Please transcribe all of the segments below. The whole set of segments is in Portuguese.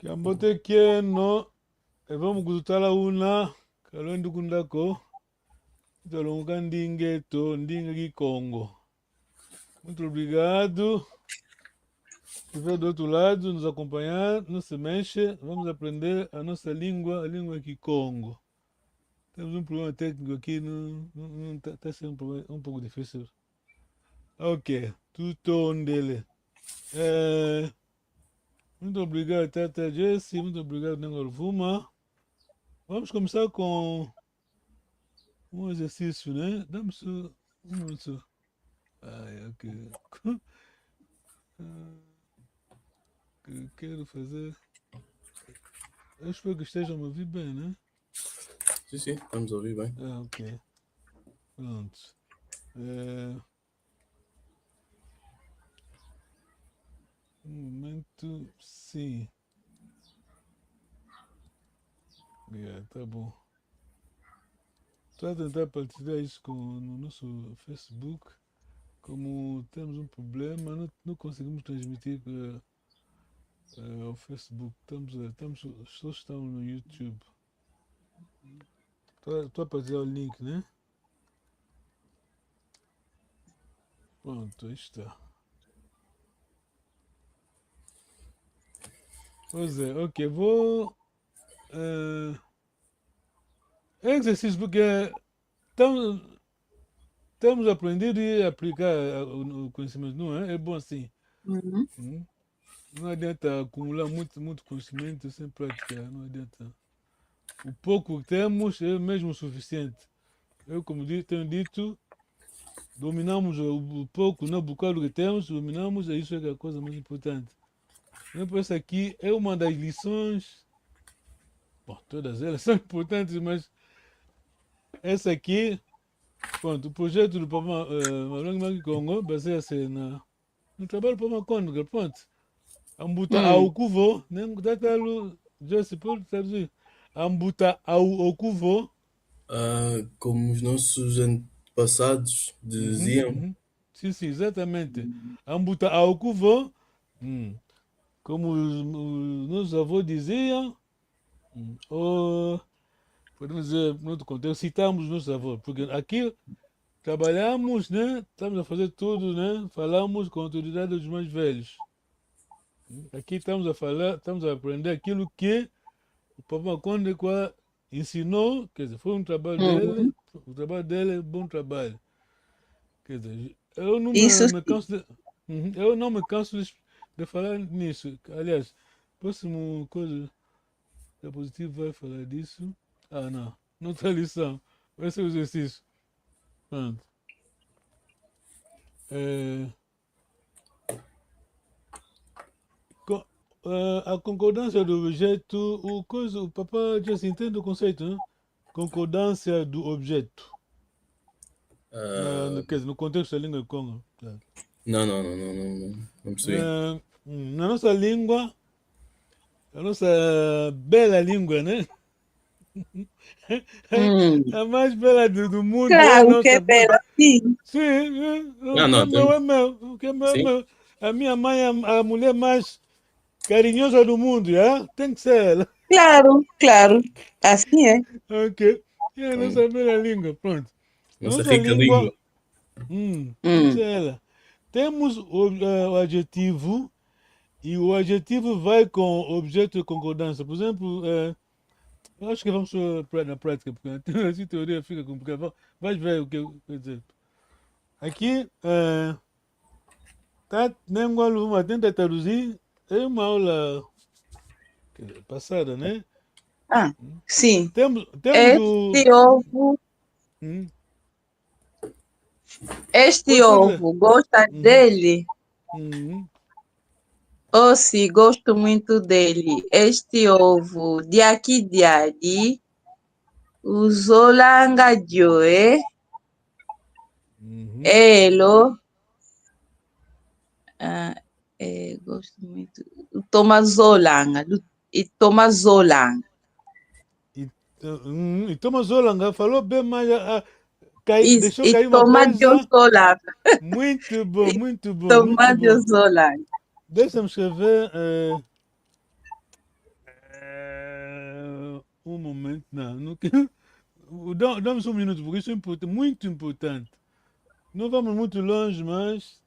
Kambotekeno, vamos kuzuta la una, kalondu kundako, talonga ndingeto, ndinga Kikongo. Muito obrigado por ver do outro lado, nos acompanhar, não se mexe, vamos aprender a nossa língua, a língua Kikongo. Temos um problema técnico aqui, não está sendo um pouco difícil. Ok, tudo dele. Muito obrigado, Tata Jessie, muito obrigado, Nengolvuma. Vamos começar com um exercício, né? Dá-me só um minuto. Ok. Que quero fazer. Eu espero que estejam a me ouvir bem, né? Sim, estamos a ouvir bem. Ok. Pronto. Um momento, sim. Tá bom. Estou a tentar partilhar isso no nosso Facebook. Como temos um problema, não conseguimos transmitir ao Facebook. Só estamos no YouTube. Estou a partilhar o link, né? Pronto, aí está. Pois é, ok, vou. Exercício, porque temos aprendido e aplicar o conhecimento, não é? É bom assim. Uhum. Não adianta acumular muito conhecimento sem praticar, não adianta. O pouco que temos é mesmo o suficiente. Eu, como tenho dito, dominamos o pouco, não o bocado que temos, dominamos, isso é a coisa mais importante. Então, essa aqui é uma das lições, bom, todas elas são importantes, mas essa aqui, pronto, o projeto do Papa Maranhão Congo baseia-se no trabalho do Papa Congo, pronto. Ambuta ao cuvo, nem datalo, já se pode traduzir. Ambuta ao cuvo. Como os nossos antepassados diziam. Sim, exatamente. Ambuta ao cuvo, como os nossos avós diziam, ou podemos dizer, no outro contexto, citamos nossos avós, porque aqui trabalhamos, né? Estamos a fazer tudo, né? Falamos com a autoridade dos mais velhos. Aqui estamos a falar, estamos a aprender aquilo que o Papa Conde ensinou, quer dizer, foi um trabalho dele, o trabalho dele é um bom trabalho. Quer dizer, eu não me canso eu não me canso de falar nisso. Aliás, próximo coisa, a Positivo vai falar disso. Não, noutra lição, vai ser o exercício. Pronto. A concordância do objeto, o Papa já se entende o conceito, né? Concordância do objeto. Quer dizer, no contexto da língua de Congo. Não percebi. Na nossa língua, a nossa bela língua, né? A mais bela do mundo claro, é a nossa. Que é bela, sim. Sim, é meu. O que é meu é meu. A minha mãe é a mulher mais carinhosa do mundo, tem que ser ela. Claro. Assim é. Ok. É a nossa bela língua, pronto. Nossa rica língua. Tem que ser ela. Temos o adjetivo e o adjetivo vai com objeto de concordância. Por exemplo, eu acho que vamos na prática, porque assim teoria fica complicada. Vai ver o que eu quero dizer. Aqui, Nengualu tenta traduzir, é uma aula passada, né? Sim. Temos este ovo. Este ovo, gosta dele? Oh, sim, gosto muito dele. Este ovo, de aqui de ali, uzolanga joe. Elo. Gosto muito. Tomazolanga. E Tomazolanga. E Tomazolanga falou bem, mas deixou cair uma coisa. Muito bom, muito bom. Tomazolanga. Deixa-me escrever. um momento. Não, dá-me só um minuto, porque isso é muito importante. Não vamos muito longe, mas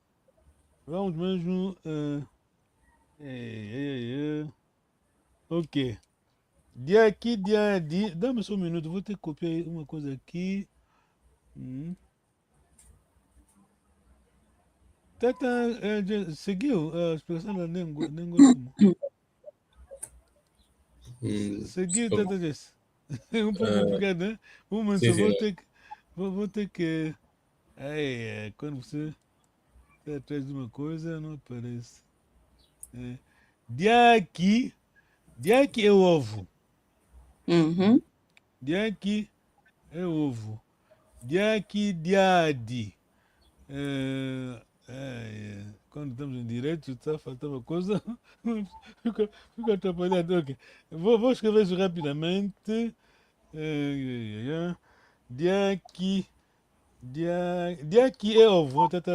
vamos mesmo. Ok. Dia aqui, dia de. Dá-me só um minuto, vou ter que copiar uma coisa aqui. Tata seguiu a expressão da língua como? Seguiu, Tata Jess. É um pouco complicado, né? Um momento, só vou ter que. Quando você está atrás de uma coisa, não aparece. Dia aqui é ovo. Uhum. Dia aqui é ovo. Dia aqui, diade. Quando estamos em direito, está faltando coisa, fica atrapalhado. Okay. Vou escrever isso rapidamente. Dia aqui é ovo, tata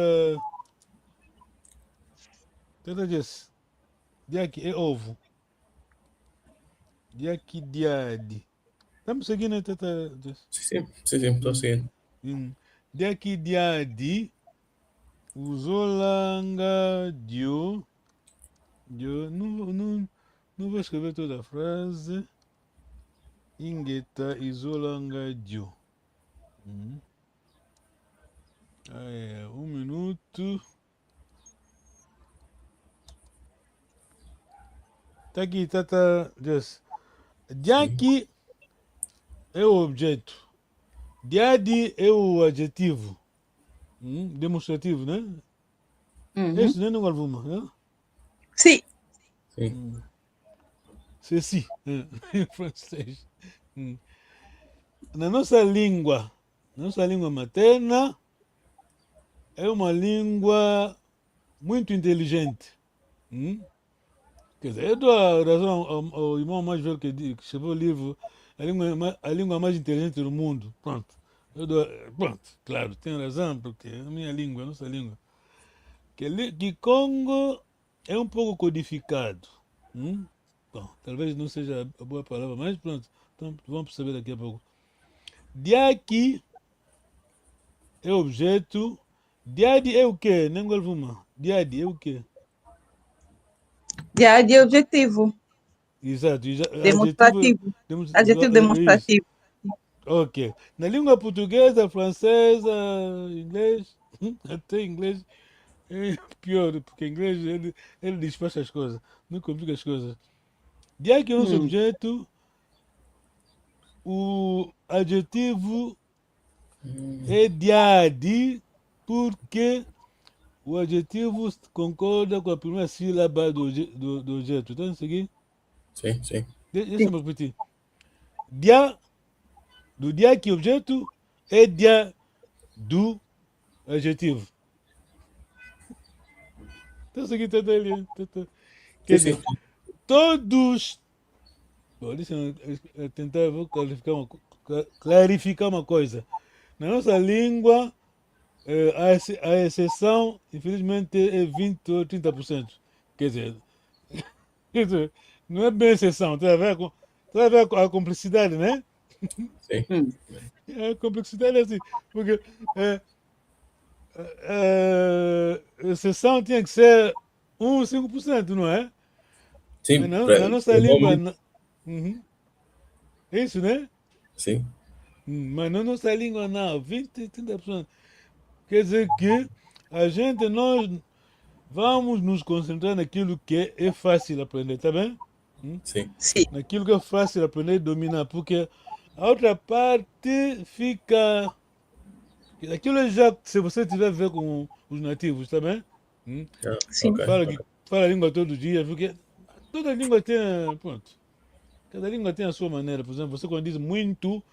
Jess. Dia aqui é ovo. Dia aqui, diade. Estamos seguindo, tata Jess? Sim, estou seguindo. Dia aqui, diade. Uzolanga dio. Não vou escrever toda a frase. Ingeta izolanga dio. Um minuto. Tá aqui, Tata Jess. Diaki é o objeto. Diadi é o adjetivo. Demonstrativo, né? Esse não é no alguma, né? Sim. Ceci, em francês. Na nossa língua materna, é uma língua muito inteligente. Quer dizer, eu dou a razão ao irmão mais velho que escreveu o livro A Língua Mais Inteligente do Mundo. Pronto. Pronto, claro, tem razão, porque é a minha língua, a nossa língua. Que Congo é um pouco codificado. Bom, talvez não seja a boa palavra, mas pronto, então vamos perceber daqui a pouco. Diaki é objeto. Diadi é o quê? Diadi é o quê? Diade é objetivo. Exato. Demonstrativo. Adjetivo demonstrativo. Ok. Na língua portuguesa, francesa, inglês, até inglês é pior, porque inglês ele despacha as coisas, não complica as coisas. Diaki é o nosso objeto. O adjetivo é diadi, porque o adjetivo concorda com a primeira sílaba do objeto. Está a seguir? Sim. Deixa-me repetir. Dia, do diaki objeto, é dia do adjetivo. Está a seguir, Tata Eliane? Quer dizer, todos. Bom, deixa eu tentar clarificar uma coisa. Na nossa língua, a exceção, infelizmente, é 20 ou 30%. Quer dizer, não é bem exceção, tem a ver com a complexidade, né? Sim. A complexidade é assim, porque a exceção tinha que ser 1 ou 5%, não é? Sim, Na nossa língua. É isso, né? Sim. Mas na nossa língua não, 20, 30%. Quer dizer que nós vamos nos concentrar naquilo que é fácil aprender, tá bem? Sim. Naquilo que é fácil aprender e dominar, porque a outra parte fica. Aquilo é já se você tiver a ver com os nativos, tá bem? Sim. Okay. Fala a língua todo dia, porque toda língua tem. Pronto. Cada língua tem a sua maneira. Por exemplo, você quando diz muito,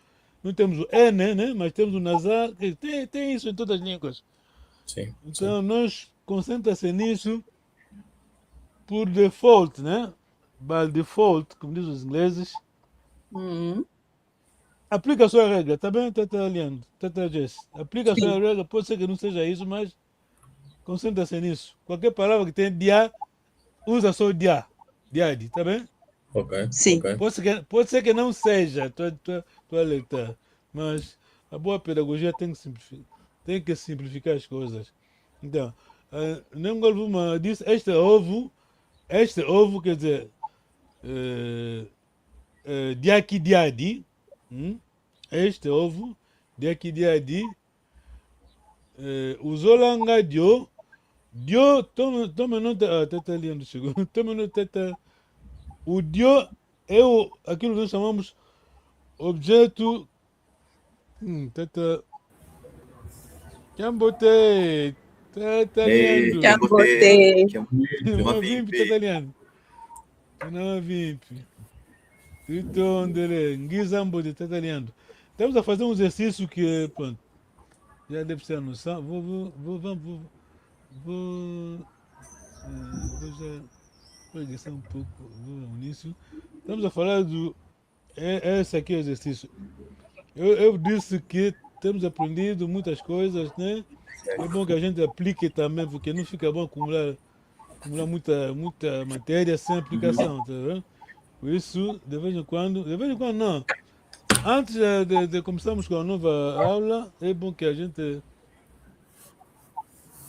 não temos o N, né? Mas temos o nasal. Tem isso em todas as línguas. Sim. Então, nós concentra-se nisso por default, né? By default, como dizem os ingleses. Aplica a sua regra, tá bem, Tata Eliane? Tata Jess? Aplica a sua regra, pode ser que não seja isso, mas concentra-se nisso. Qualquer palavra que tenha dia, usa só dia. Diade, tá bem? Ok, Sim. ok. Pode ser que não seja, estou a alertar, mas a boa pedagogia tem que simplificar as coisas. Então, nem Golvuma disse, este ovo quer dizer, diaki diadi, este ovo, diaki diadi, uzolanga dio, tome nota, teta ali onde chegou, tome nota, teta, o dio é aquilo que nós chamamos objeto, teta, Cambote, teta Ei, liando, Já Cambote, botei. chama não vimp, teta Vimpe. liando, não vimp, Titondere, Ngizambo de teta liando. Estamos a fazer um exercício que, pronto, já deve ser a noção, vou, vou já preguiçar um pouco no início. Estamos a falar do. Esse aqui é o exercício. Eu disse que temos aprendido muitas coisas, né? É bom que a gente aplique também, porque não fica bom acumular muita matéria sem aplicação, tá vendo? Por isso, de vez em quando não. Antes de começarmos com a nova aula, é bom que a gente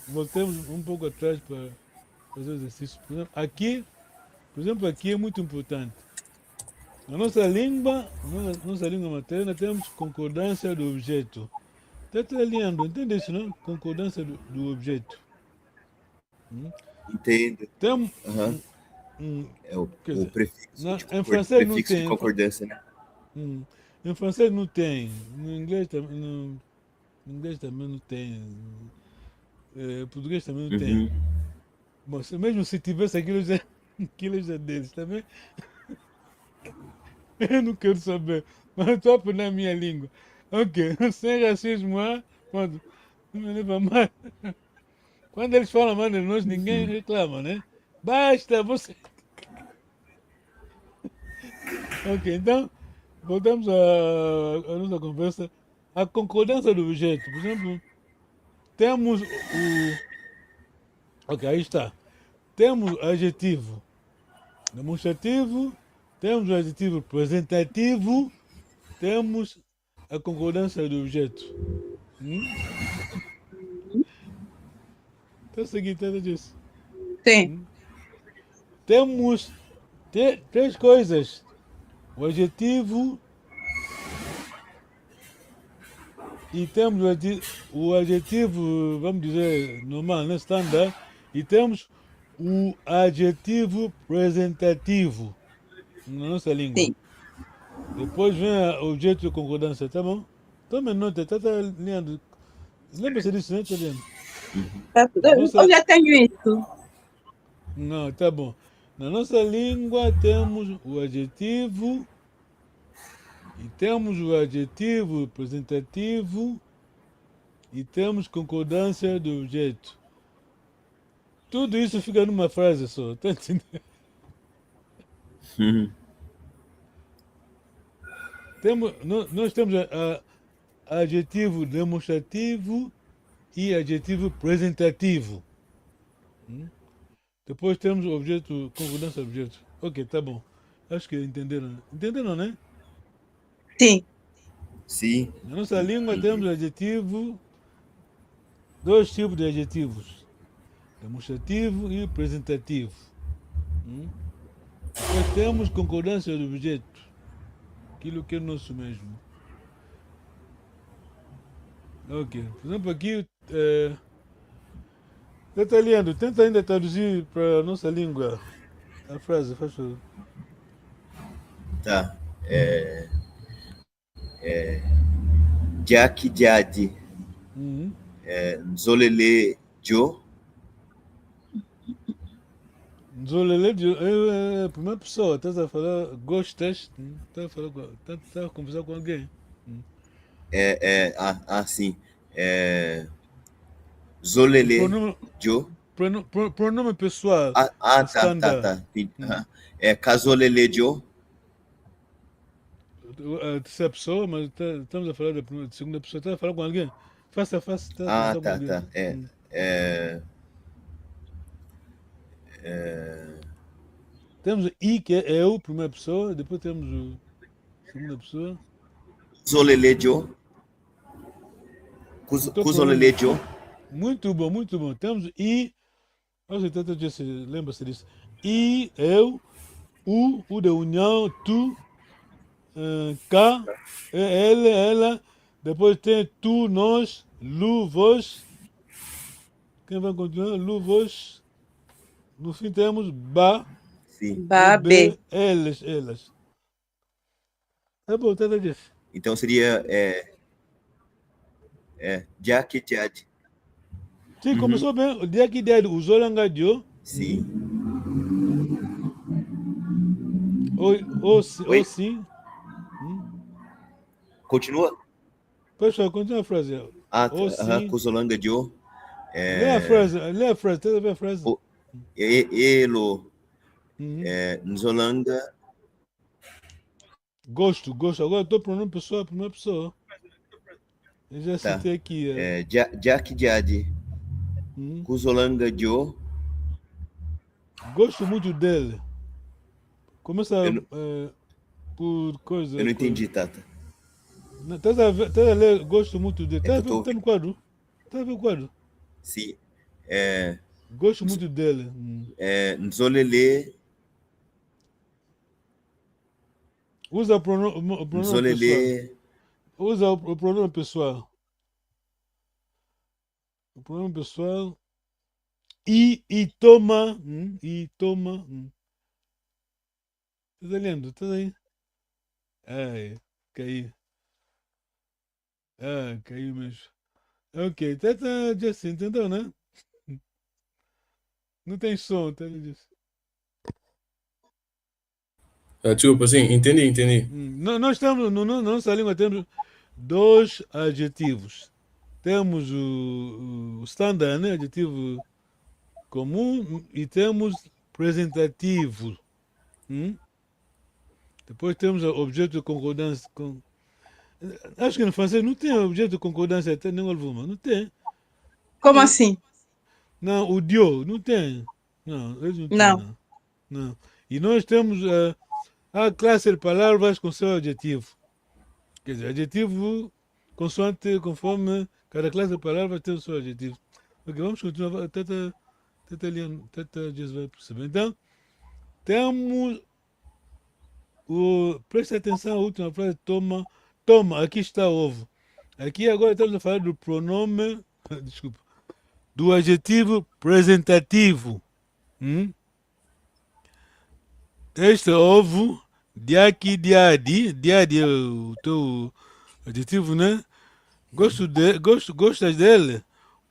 voltemos um pouco atrás para fazer o exercício. Por exemplo, aqui é muito importante. Na nossa língua materna, temos concordância do objeto. Está lendo, entende isso, não? Concordância do objeto. Entendo. Tem, Aham. É quer o dizer, em francês não prefixo de tem. concordância, né? Em francês não tem. No inglês também não tem. Português também não tem. Uhum. Bom, mesmo se tivesse aquilo já é deles também. Eu não quero saber. Mas eu estou a aprender a minha língua. Ok, sem racismo, pronto. Não me leva mais. Quando eles falam mal de nós, ninguém reclama, né? Basta você. Ok, então, voltamos à nossa conversa. A concordância do objeto. Por exemplo, temos o. Ok, aí está. Temos o adjetivo demonstrativo, temos o adjetivo representativo, temos a concordância do objeto. Está seguindo, está disso. Sim. Temos três coisas. O adjetivo e temos o adjetivo, vamos dizer, normal, né, standard, e temos o adjetivo representativo na nossa língua. Sim. Depois vem o objeto de concordância, tá bom? Tome nota, tá lendo. Lembra-se disso, né? Tá lendo. Eu já tenho isso. Não, tá bom. Na nossa língua temos o adjetivo e temos o adjetivo representativo e temos concordância do objeto. Tudo isso fica numa frase só, tá entendendo? Nós temos adjetivo demonstrativo e adjetivo representativo. Depois temos o objeto, concordância do objeto. Ok, tá bom. Acho que entenderam. Entenderam, né? Sim. Sim. Na nossa língua temos adjetivo, dois tipos de adjetivos. Demonstrativo e representativo. Depois temos concordância do objeto. Aquilo que é nosso mesmo. Ok. Por exemplo, aqui... Tenta lendo, tenta ainda traduzir para a nossa língua a frase, faz favor. Tá. Jack Jadi. Nzolele Jo. Nzolele é a primeira pessoa, estás a falar, gostas, estás a conversar com alguém. Sim. Zolele Jo. Pronome pessoal. Tá. Kazolele Jo. A terceira pessoa, mas estamos a falar da segunda pessoa, estás a falar com alguém. Face a face, estás a conversar com alguém. Tá. Temos I, que é eu, primeira pessoa. Depois temos o segunda pessoa. Kuzolelejo. Kuzolelejo. Muito bom, muito bom. Temos I. Acho que tanto se lembra-se disso. I, eu. O de união. Tu. K. Ele, ela. Depois tem tu, nós. Lu, vós. Quem vai continuar? Lu, vós. No fim temos ba. Sim. Babe. Elas, elas. Tá bom, tá disso. Então seria Jack Jad. Sim, começou bem. O dia que der o Zolangadio. Sim. Ou sim. Continua? Pessoal, continua a frase. Ou sim. Kuzolanga Joe. Lê a frase, tenta ver a frase. Elo. Nzolanga. Gosto. Agora eu tô pronome pessoal, primeira pessoa. Eu já citei aqui. Jack Jad. Kuzolanga Joe. Gosto muito dele. Começa por coisa. Eu não entendi, Tata. Tá a ler, gosto muito dele. Tá no quadro? Tá a ver o quadro? Sim. Gosto muito dele. Nzolele. Usa o pronome pessoal. Usa o pronome pessoal. O pronome pessoal. E toma. E toma. Tá lendo? Tá aí? Ai, caiu. Caiu mesmo. Ok, tá Justin, entendeu, né? Não tem som, tá ligado? Desculpa, sim, entendi. Nós temos, na nossa língua, temos dois adjetivos. Temos o standard, né? Adjetivo comum, e temos presentativo. Depois temos o objeto de concordância. Acho que no francês não tem objeto de concordância até nem alguma. Não tem. Como assim? Não, o dio, não tem. Não, eles não têm. Não. E nós temos a classe de palavras com seu adjetivo. Quer dizer, adjetivo conforme cada classe de palavras tem o seu adjetivo. Ok, vamos continuar. Tenta Jesus vai perceber. Então, temos preste atenção à última frase, toma, aqui está o ovo. Aqui agora estamos a falar do pronome, desculpa, do adjetivo presentativo. Este ovo, diaki, diadi é o teu adjetivo, né? Gostas dele?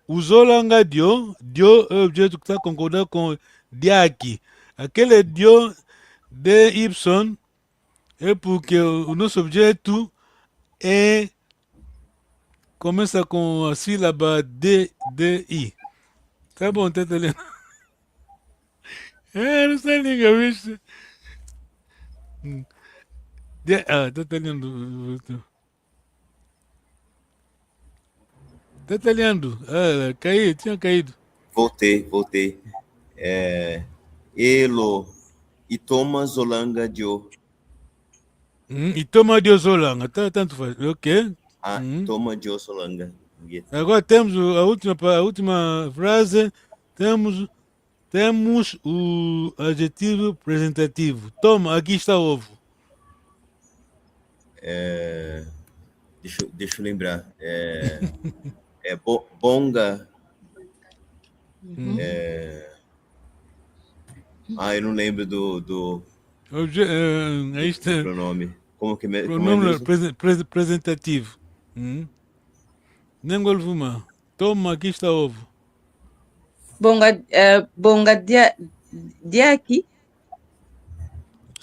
Usou langa dio é o objeto que está concordando com diaki. Aquele dio, dy, é porque o nosso objeto começa com a sílaba DI. Tá bom, tá lendo? Não sei língua, bicho. Tá lendo. Tá lendo. Tinha caído. Voltei. Elo. Itoma Zolanga Joe. Itoma Dio Zolanga, tanto faz. Ok. Toma Joe Solanga. Agora temos a última frase. Temos o adjetivo presentativo. Toma, aqui está o ovo. Deixa eu lembrar. Bonga. Eu não lembro do Aí está. pronome. Como é Pronome mesmo? presentativo. Nengolvuma. Toma, aqui está o ovo. Bonga diaki.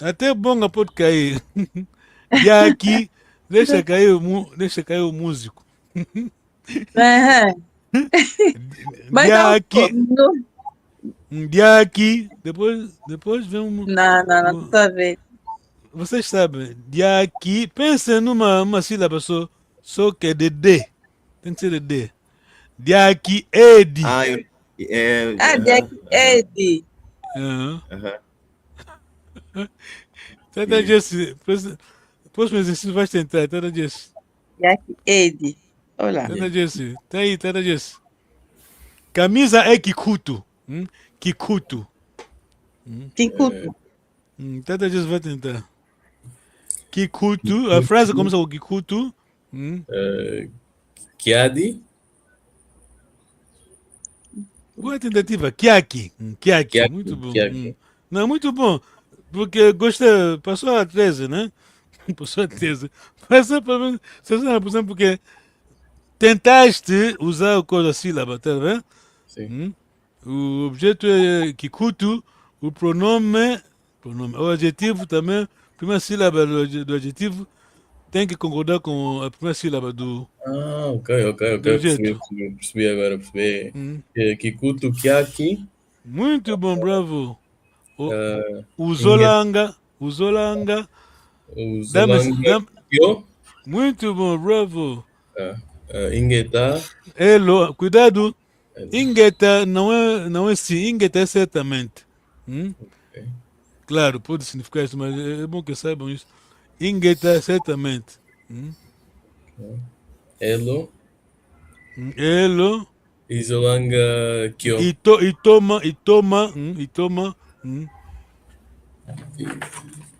Até bonga pode cair. Diaki, deixa cair o músico. Diaki, depois vem um. Não, tá vendo. Vocês sabem, diaki, pensa numa sílaba só que é de D. Tem que ser de D. Diaki, Edi. Diaki, Edi. Tata Jesse, próximo exercício vai tentar, Tata Jesse. Diaki Edi. Olá. Tata Jesse, tá aí, Tata Jesse. Camisa é Kikutu. Kikutu. Kikutu. Tata Jesse vai tentar. Kikutu, a frase começa com Kikutu. Kiadi? Boa tentativa. Kiaki. Kiaki. Kiaki, Muito bom. Kiaki. Não, muito bom. Porque gostei. Passou a 13, né? Passou a 13. Passou pelo menos 60%, porque tentaste usar o cor da sílaba, tá vendo? Sim. O objeto é Kikutu, o pronome, o adjetivo também, a primeira sílaba do adjetivo tem que concordar com a primeira sílaba do Ok. do objeto. Percebi agora, percebi. Hum. Kikutu, Kiaki, Muito bom, bravo. Inge- Uzolanga. Uzolanga, Kyo, Muito bom, bravo. Ingeta, Elo, cuidado. Ingeta não é sim, ingeta é certamente. Ok. Claro, pode significar isso, mas é bom que saibam isso. Ingeta é certamente. Elo, Elo, Izolanga, Kyo. itoma.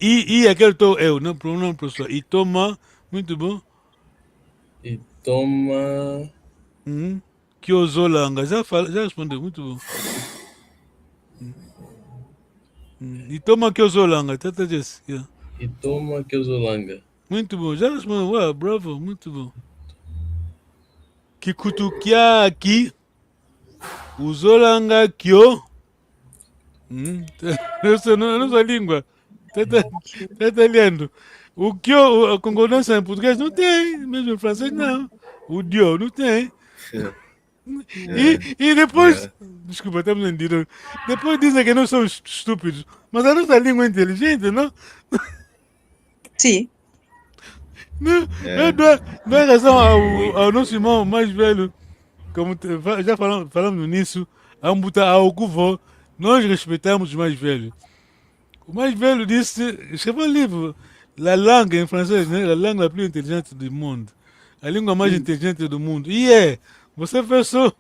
E aquele tô eu, não pronome professor. Itoma, muito bom. Itoma, Kyozolanga, já respondeu, muito bom. Itoma Kyozolanga, tata Jess. Yeah. Itoma, Kyozolanga. Muito bom, já respondeu, uau, bravo, muito bom. Kikutukiaki, Uzolanga Kyo. Essa não é a nossa língua. Tá italiano. O Kyo, a concordância em português não tem, mesmo em francês não. O Dio não tem. E depois, desculpa, estamos em direito. Depois dizem que nós somos estúpidos. Mas a nossa língua é inteligente, não? Sim. Não, não é razão ao nosso irmão mais velho, como já falamos nisso, a botar ao cuvo, nós respeitamos os mais velhos. O mais velho disse, escreveu um livro, La Langue em francês, né? La langue la plus inteligente do mundo. A língua mais inteligente do mundo. E você fez só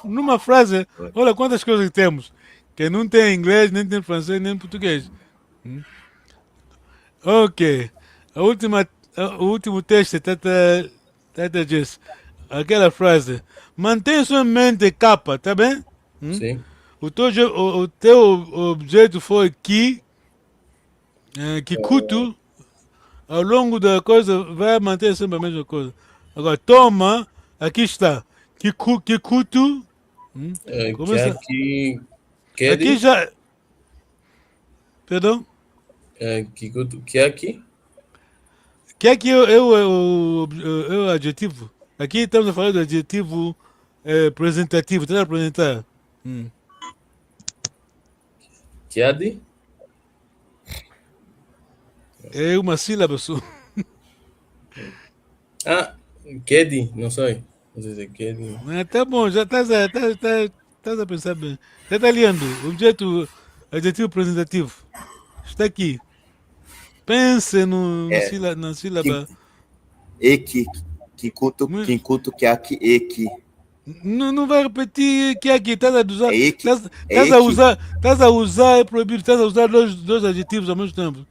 numa frase, olha quantas coisas que temos, que não tem inglês, nem tem francês, nem português. Ok. O último texto, Tata Jess. Aquela frase. Mantém sua mente capa, tá bem? Sim. O teu objeto foi Kikutu. Ao longo da coisa, vai manter sempre a mesma coisa. Agora, toma, aqui está. Kikutu. Começa. Kiaki, Aqui Kedi, já. Perdão? Kikutu, Kiaki, Que é que é o adjetivo? Aqui estamos a falar do adjetivo representativo. Tenta apresentar. Kiadi, É uma sílaba só. Kedi, não sei. Não sei se é Kedi. Tá bom, já estás a pensar bem. Já está lendo. Objeto, adjetivo representativo. Está aqui. Pense na sílaba. Eki, Kikutu, Kiaki, Eki. Não vai repetir que aqui estás a usar. É eki. Estás a usar, é proibido. Estás a usar dois adjetivos ao mesmo tempo.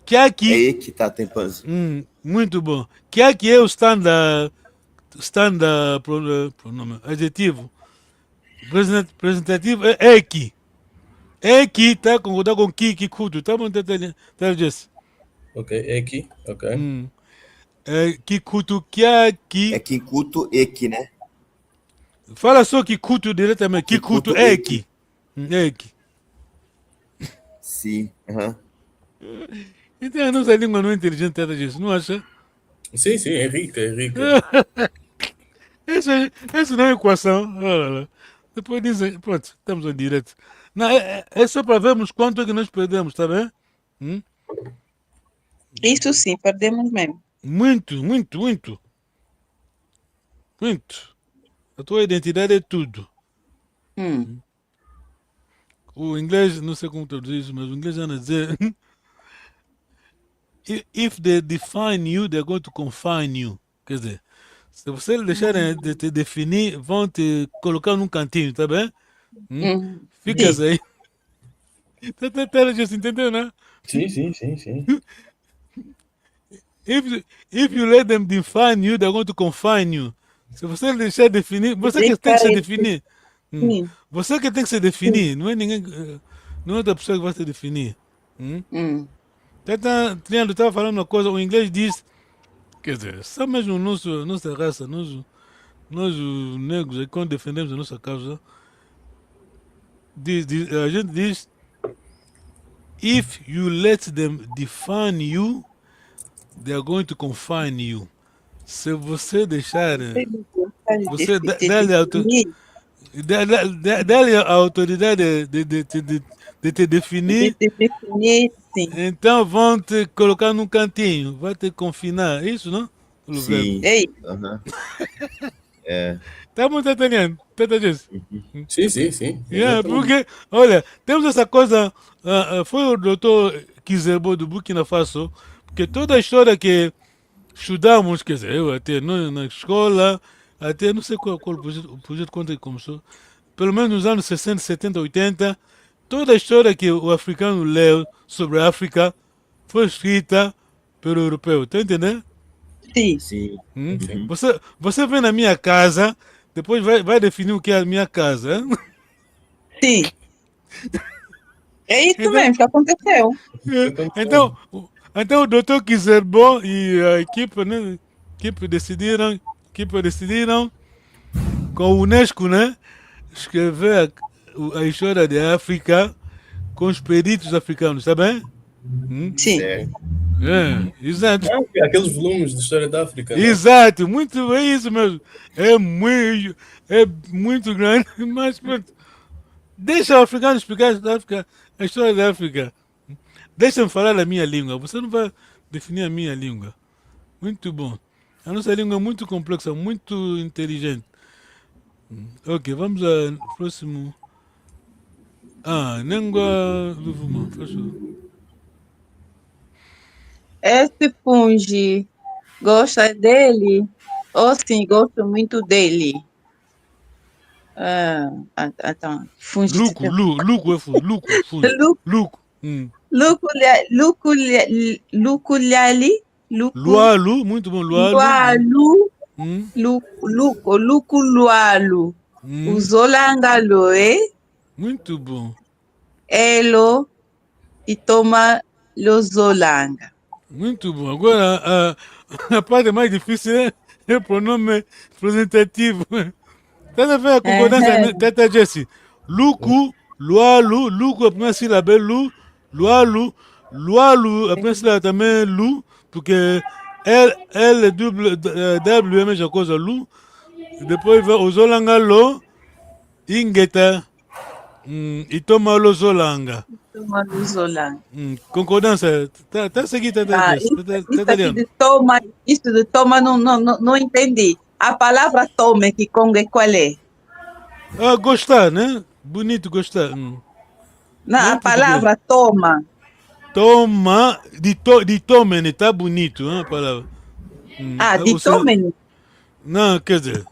Que É aqui. Eki, tá tempando. Muito bom. Que aqui é o standard pronome, adjetivo. Representativo é eki. Eki tá concordar com Kikutu. Tá bom, tá Jess? Ok, Eki, ok. Kikutu, Kiaki. É Kikutu, Eki, né? Fala só Kikutu diretamente. Kikutu, Kikutu, Eki. Eki. Sim, aham. Então a nossa língua não é inteligente, tá Jess? Não acha? Sim, é rica, é rica. Essa não é equação. Olha lá. Depois dizem, pronto, estamos em direto. Não, é só para vermos quanto é que nós perdemos, tá bem? Isso sim, perdemos mesmo. Muito. A tua identidade é tudo. O inglês, não sei como traduzir isso, mas o inglês anda a dizer: if they define you, they're going to confine you. Quer dizer, se você deixarem de te definir, vão te colocar num cantinho, tá bem? Ficas Sim. aí. Você entendeu, né? Sim, sim, sim, sim. If you let them define you, they're going to confine you. Se você deixar definir, você que tem que se definir. Sim. Você que tem que se definir, não é ninguém, não é outra pessoa que vai se definir. Leandro estava falando uma coisa, o inglês diz, quer dizer, só mesmo nossa raça, nós os negros, quando defendemos a nossa causa, a gente diz, if you let them define you, they are going to confine you. Se você deixar, você dá-lhe a autoridade de te definir, De definir, sim. então vão te colocar num cantinho, vai te confinar, é isso, não? Sim. Ei, Aham. Tá muito entendendo, tá entendendo? Sim, sim, sim. Yeah, Exatamente. porque, olha, temos essa coisa, foi o doutor Kizerbo do Burkina Faso, porque toda a história que estudamos, quer dizer, eu até na escola, até não sei qual o projeto quando ele começou, pelo menos nos anos 60, 70, 80, toda a história que o africano leu sobre a África foi escrita pelo europeu, tá entendendo? sim. Sim. Sim. Você vem na minha casa, depois vai definir o que é a minha casa, hein? Sim. É isso Então, mesmo que aconteceu. então o doutor Kizerbo e a equipe, né, equipe decidiram com a Unesco, né, escrever a história da África com os peritos africanos, tá bem? Sim. Certo. Exato. Aqueles volumes de história da África, né? Exato, muito é isso mesmo. É muito grande, mas pronto. Deixa o africano explicar a história da África. Deixa-me falar a minha língua. Você não vai definir a minha língua. Muito bom. A nossa língua é muito complexa, muito inteligente. Ok, vamos ao próximo. Língua do Vuma. Esse fungi gosta dele? Ou sim, gosto muito dele. Então, fungi. Luco, é fundo. Luco. Luculhali. Lualu, muito bom, Lualu. Luculualu. Uzolangaloe. Muito bom. Elo e toma lozolanga. Muito bom. Agora, a parte mais difícil é o pronome representativo. Tá a ver a concordância, né? Tata Jessie. Luku, Lualu, Luku, a primeira sílaba é Lu, Lualu, a primeira sílaba também é Lu, porque L, W é a mesma coisa, Lu. Depois vai o Zolanga Lo, Ingeta, e toma lo Zolanga. Toma lozolanga. Concordância, tá seguindo, Tata Jessie. Isso de toma não entendi. A palavra toma que Congo qual é? Gostar, né? Bonito gostar. Não, Não, a palavra toma. Toma, de tomene, tá bonito, hein, a palavra. De tomene. Não, quer dizer,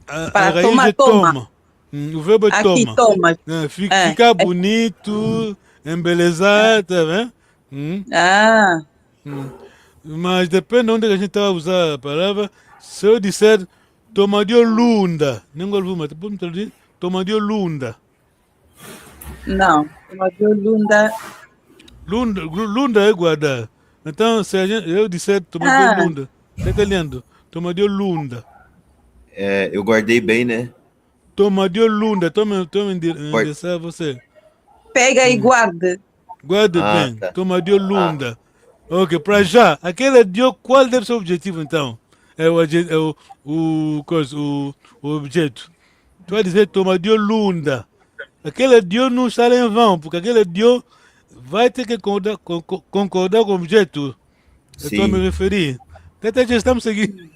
a Para raiz tomar, é toma. O verbo é Aqui, toma. toma. Ficar bonito, embelezar, tá vendo? Mas depende de onde a gente vai usar a palavra. Se eu disser toma de lunda, nem vou mas pode me traduzir? Toma de lunda. Não, toma de lunda. Lunda é guardar. Então, se eu disser toma de lunda, tá entendendo? Toma de lunda. Eu guardei bem, né? Toma de lunda, toma endereçar você. Pega e guarda. Guarde bem, Tá. toma de lunda. Ok, para já, aquele dio, qual deve ser o objetivo então? É o objeto. Tu vai dizer toma de lunda. Aquele dio não está em vão, porque aquele dio vai ter que concordar com o objeto. Eu estou a me Sim. referir. Até já estamos seguindo.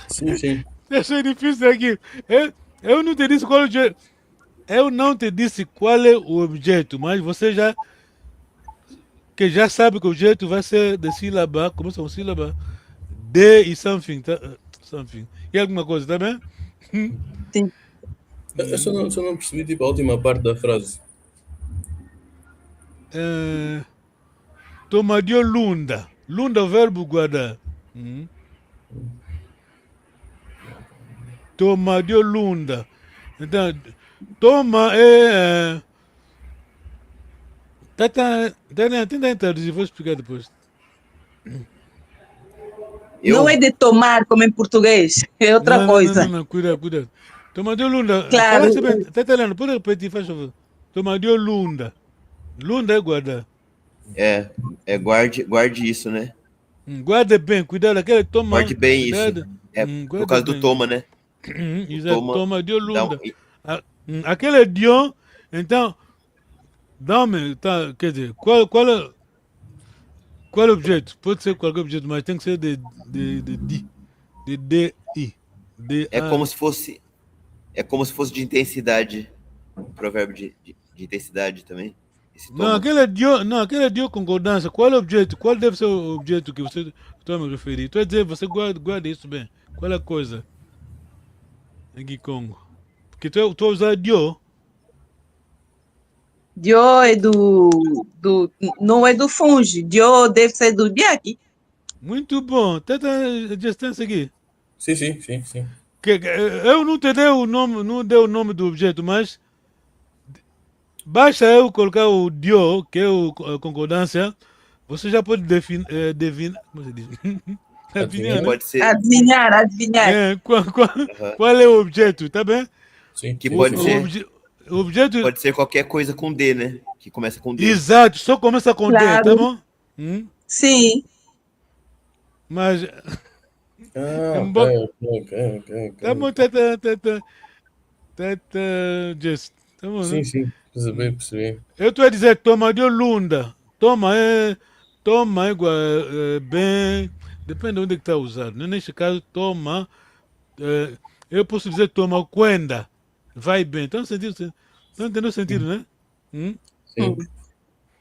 Sim, sim. Achei difícil aqui. Eu não te disse qual é o eu não te disse qual é o objeto, mas você já sabe que o objeto vai ser de sílaba, começa com sílaba, de e something, something. E alguma coisa, tá bem? Sim. Eu só não percebi tipo, a última parte da frase. Tomadio lunda. Lunda é o verbo guardar. Tomadio lunda. Então, toma é... Tenta traduzir, vou explicar depois. Eu? Não é de tomar, como em português. É outra coisa. Não, cuidado. Tomadio lunda. Claro. Falaste bem, tá italiano, pode repetir, faz favor. Tomadio lunda. Lunda é guardar. Guarde isso, né? Guarda bem, cuidado, aquele toma. Guarde bem cuidado. isso. É por Guarda causa bem. do toma, né? Exato, Toma, toma Dio dá lunda. um- Aquele Dio, então, dá-me, tá, quer dizer, qual é o objeto? Pode ser qualquer objeto, mas tem que ser de D-I. É como se fosse. É como se fosse de intensidade. Provérbio de intensidade também. Esse Não, toma. aquele Dio concordância. Qual é o objeto? Qual deve ser o objeto que você está me referir? Estou a dizer, você guarda isso bem. Qual é a coisa em Kikongo? Porque tu usar Dio. Dio é não é do funge. Dio deve ser do diaki. Muito bom. Tenta distância aqui. Sim. Eu não te dei o nome, não dei o nome do objeto, mas basta eu colocar o Dio, que é a concordância, você já pode definir, como se diz? Adivinhar, né? Pode ser. Adivinhar. Aham. Qual é o objeto, tá bem? Sim. Que sim, pode sim. ser. O objeto, Pode ser qualquer coisa com D, né? Que começa com D. exato, só começa com D, tá Claro. bom? Sim. Mas, Ah, embora, ok. tá bom, Jess, tá bom, né? Sim. Percebi. Eu estou a dizer, toma de lunda. Toma é igual, bem, depende de onde está usado. Né? Neste caso, toma, eu posso dizer toma quenda, vai bem. Então, não entendeu o sentido, né? Sim.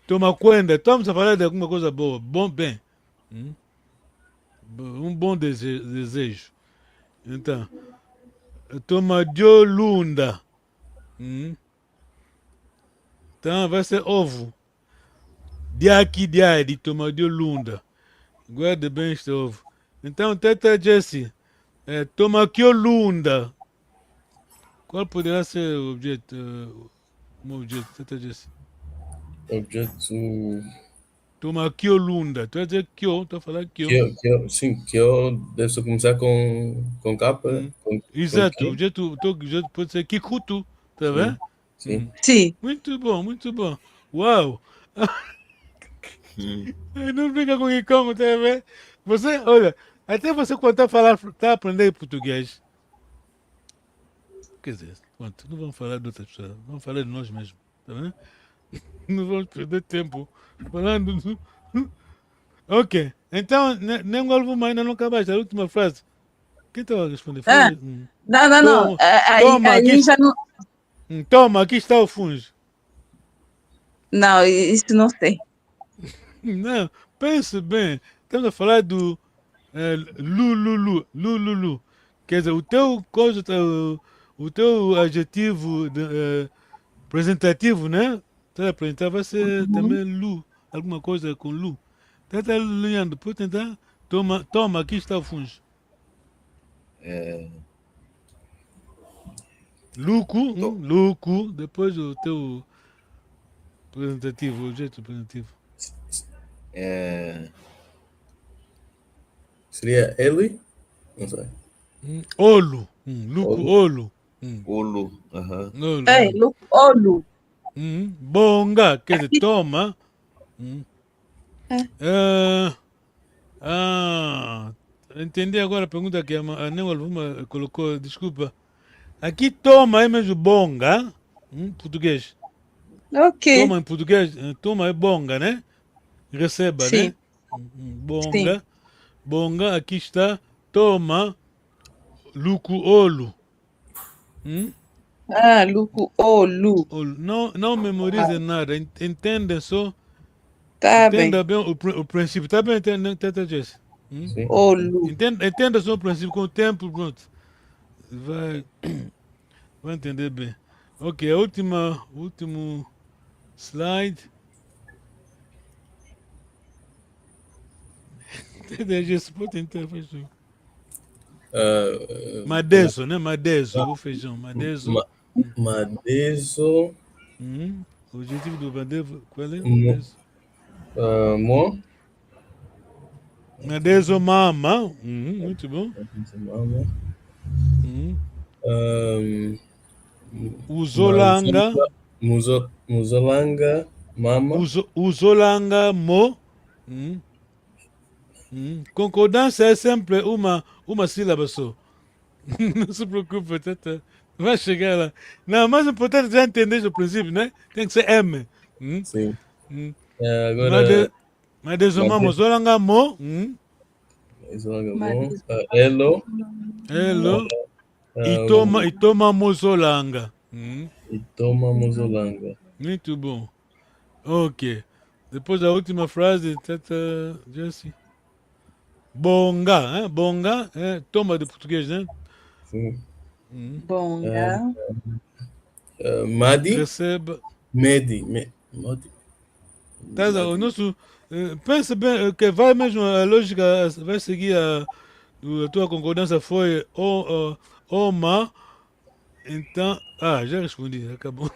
Toma quenda, estamos a falar de alguma coisa boa, bem. Um bom desejo. Então, toma de lunda. Então, vai ser ovo. Diaki de toma de lunda. Guarda bem este ovo. Então, teta Jessie, toma aqui o lunda. Qual poderá ser o objeto? Um objeto, teta Jessie. Objeto. Toma aqui o lunda. Tu vai dizer que eu, estou a falar que eu. Que eu deve começar com capa. Exato, Com o objeto pode ser kikutu, tá vendo? Sim. Sim. Muito bom. Uau! Hum. Não brinca com Kikongo, tá vendo? Você, olha, até você quando tá aprendendo português. Quer dizer, não vamos falar de outras pessoas, vamos falar de nós mesmos, tá vendo? Não vamos perder tempo falando. Ok, então, nem o Alvo ainda não acabaste, a última frase. Quem estava a responder? Foi, Ah, não. Toma, Aí já não. Toma, aqui está o fungo. Não, isso não sei. Não, pense bem, estamos a falar do Lulu. Quer dizer, o teu coisa, o teu adjetivo representativo, né? Tá apresentar vai ser também Lu, alguma coisa com Lu. Tá alinhando, depois tentar. Toma, aqui está o fungo. Luco, depois o teu representativo, o objeto representativo. Seria ele? Não sei. Olo, Luco, olo. Olo. Aham. Olo. Olho. Bonga, quer dizer, toma. Entendi agora a pergunta que a Neu Alvuma colocou, desculpa. Aqui toma é mesmo bonga, português. Ok. Toma em português, toma é bonga, né? Receba, Sim. né? Bonga. Bonga, aqui está, toma, luco, olo. Ah, Luco, Lu. Não memorize nada, entenda só, Tá bem. entenda bem o princípio. Tá bem, entenda, Jesse? Sim. Lu. Entenda só o princípio, com o tempo, pronto. Vai, vai entender bem. Ok, último slide. Entende, Jesse? Pode tentar, faz tudo. Madeso, né? Madeso, o feijão. Madeso. Madeso. O objetivo do Madeso, qual é? Mo. Madeso. Mo. Madeso mama. Muito bom. Mama. Uzolanga. Muzolanga. Mama. Uzolanga mo. Concordância é sempre uma sílaba só. Não se preocupe, tata. Vai chegar lá. Não, mais importante é já entender o princípio, né? Tem que ser M. Sim. Agora. Madezoma mozolanga mo. Muzolanga mo. Elo. Elo. Itoma mozolanga. Itoma muzolanga. Muito bom. Ok. Depois da última frase, tata Jesse. Bonga, hein? Bonga é toma de português, né? Sim. Bonga. Madi. Receba. Medi. O nosso. Pensa bem que vai mesmo a lógica, vai seguir a tua concordância foi Oma. Então. Ah, já respondi, acabou.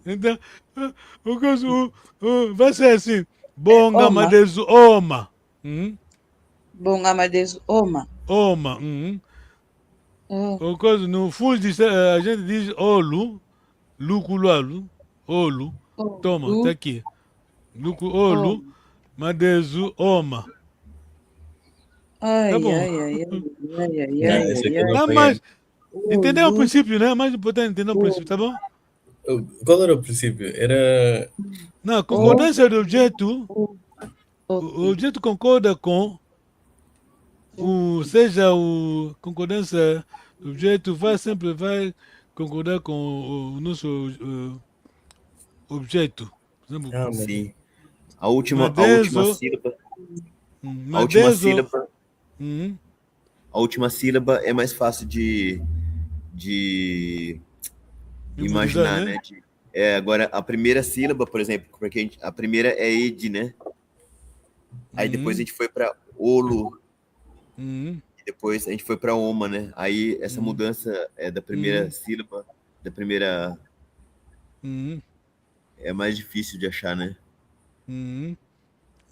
Então, o caso vai ser assim: Bonga, Oma. Madezu, Oma. Bonga, Madeso, Oma. Oma. O caso no full a gente diz Olu, Luculalu, Olu. Toma, tá aqui. Lucu, Olu, Madezu, Oma. Ai, Tá bom. Não, mas entendeu o princípio, né? Mais importante entender o princípio, tá bom? Qual era o princípio? Era. Não, concordância do objeto. O objeto concorda com seja o concordância do objeto sempre vai concordar com o nosso objeto. Por exemplo, Sim. A última sílaba. A última sílaba é mais fácil de imaginar, né? Agora, a primeira sílaba, por exemplo, porque a primeira é ed, né? Aí depois a gente foi para olo. E depois a gente foi para oma, né? Aí essa mudança é da primeira sílaba, da primeira... É mais difícil de achar, né?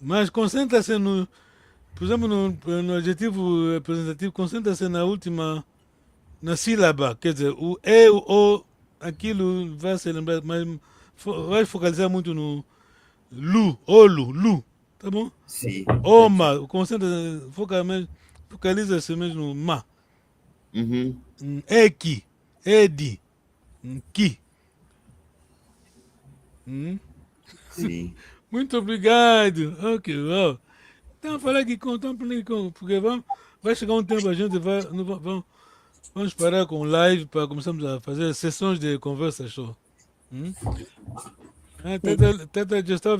Mas concentra-se no... Por exemplo, no adjetivo representativo, concentra-se na última... Na sílaba, quer dizer, o e, o o, aquilo vai se lembrar, mas vai focalizar muito no lu, olu, lu, tá bom? Sim. Oma, focaliza-se mesmo no ma. Eki, edi, ki. Sim. Muito obrigado. Ok, uau. Então, falar aqui porque vai chegar um tempo a gente vamos parar com live para começarmos a fazer sessões de conversa só. Tenta gestar,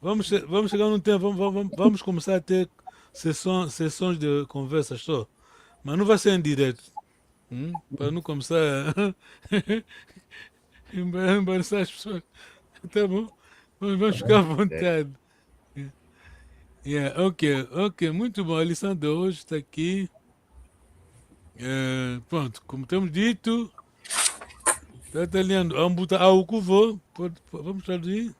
vamos chegar num tempo, vamos começar a ter sessões de conversa só. Mas não vai ser em direto. Para não começar a embaraçar as pessoas. Tá bom? Vamos ficar à vontade. Ok, muito bom. A lição de hoje está aqui. Pronto, como temos dito, está lendo Ambuta Aukuvo, vamos traduzir?